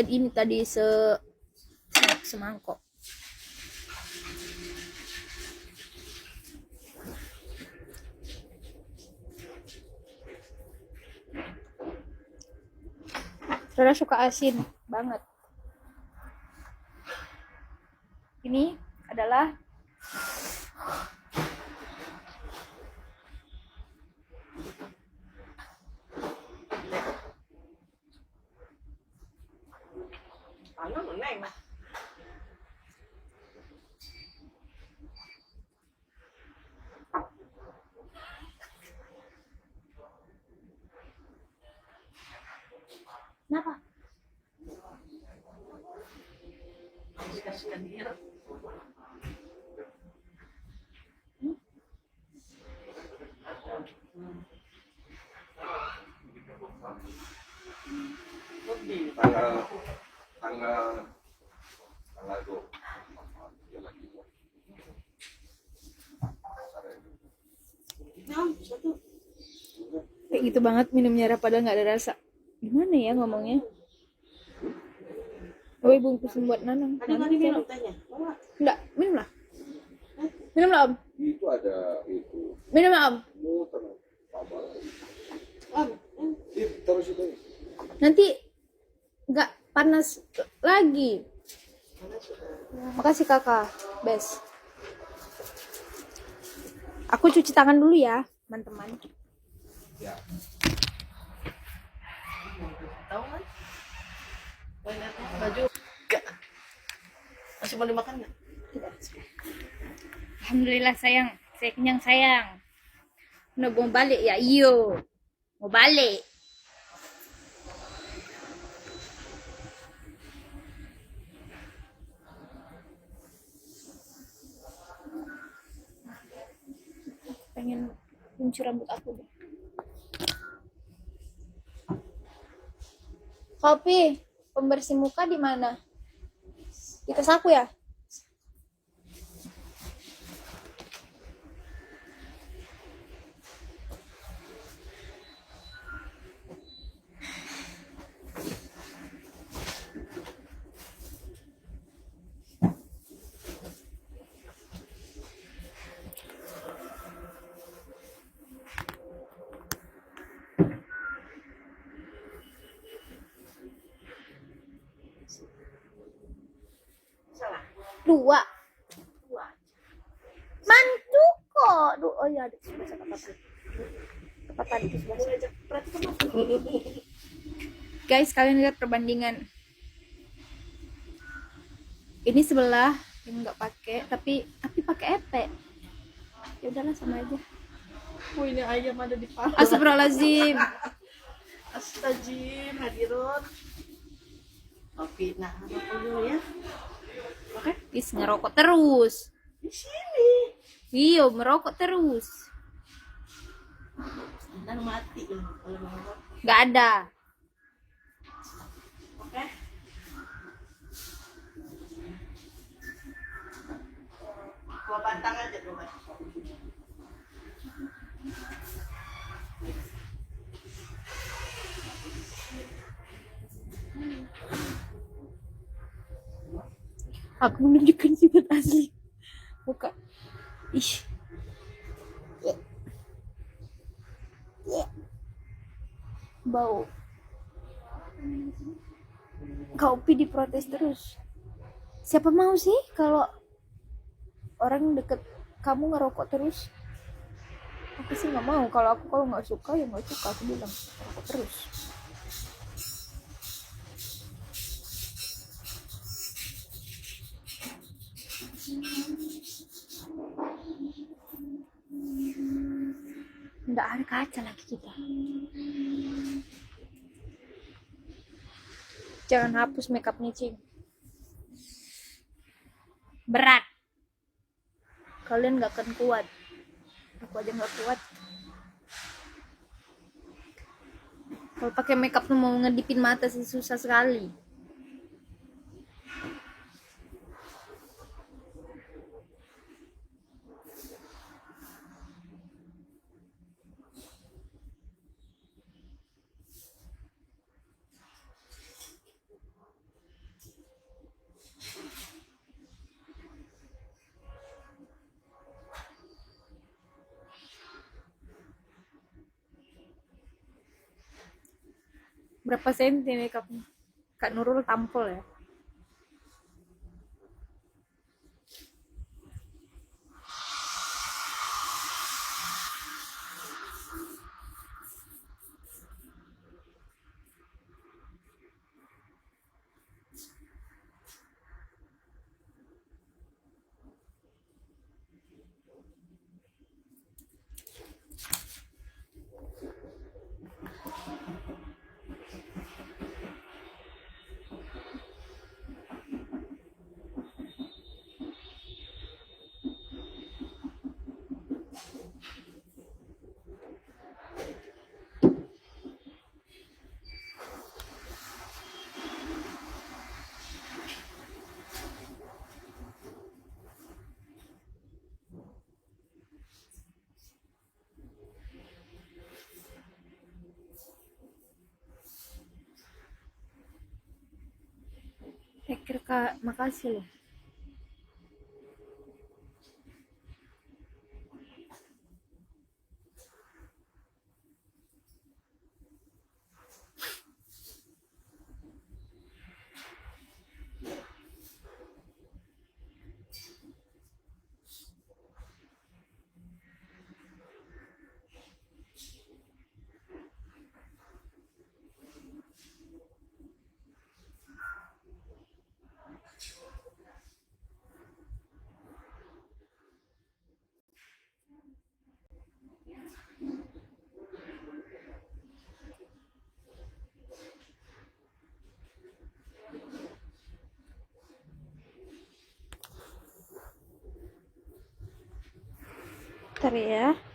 ini tadi semangkok. Rara suka asin banget. Ini adalah kenapa? tanggal 2 Kayak gitu banget minumnya padahal nggak ada rasa. Gimana ya ngomongnya? Oh, bungkusin buat Nanang. Minum tehnya. Enggak, minum lah. Minum lah, Om. itu ada itu Minum lah, Om. muter terus itu Nanti nggak panas lagi. Makasih kakak, best. Aku cuci tangan dulu ya, teman-teman. ya. Tahu kan? Baju enggak. Masih mau dimakan enggak? Alhamdulillah sayang, saya kenyang sayang. Udah mau balik ya, iyo. Mau balik. Pengen kuncir rambut aku deh. Kopi, pembersih muka di mana? Di tas aku ya? Salah. Dua. Dua. Mantu kok. Oh iya, ada sebelah tepat tadi di sebelah. Boleh ajak perhatikan aku. Guys, kalian lihat perbandingan. Ini sebelah yang nggak pakai, tapi pakai epek. Ya udahlah sama aja. Oh, ini ayam ada di paha. Astagfirullahaladzim. Astagfirullah, hadirun. Kopi, nah, rokok dulu ya. Oke, Is ngerokok terus. di sini. Iya, merokok terus. Ntar mati loh kalau merokok. Nggak ada. Oke. Gua pantang aja dulu. Aku menunjukkan sifat asli. Buka. Ih. Bau. Kopi diprotes terus. Siapa mau sih kalau orang deket kamu ngerokok terus? Aku sih nggak mau. Kalau nggak suka ya nggak suka. Aku bilang ngerokok terus. Nggak ada kaca lagi kita. Jangan hapus makeupnya, Cing. Berat. Kalian nggak akan kuat. Aku aja nggak kuat. Kalau pakai makeup tuh mau ngedipin mata sih susah sekali. Berapa senti makeupnya? Kak Nurul tampol ya. Hacker Kak, makasih loh. Bentar ya.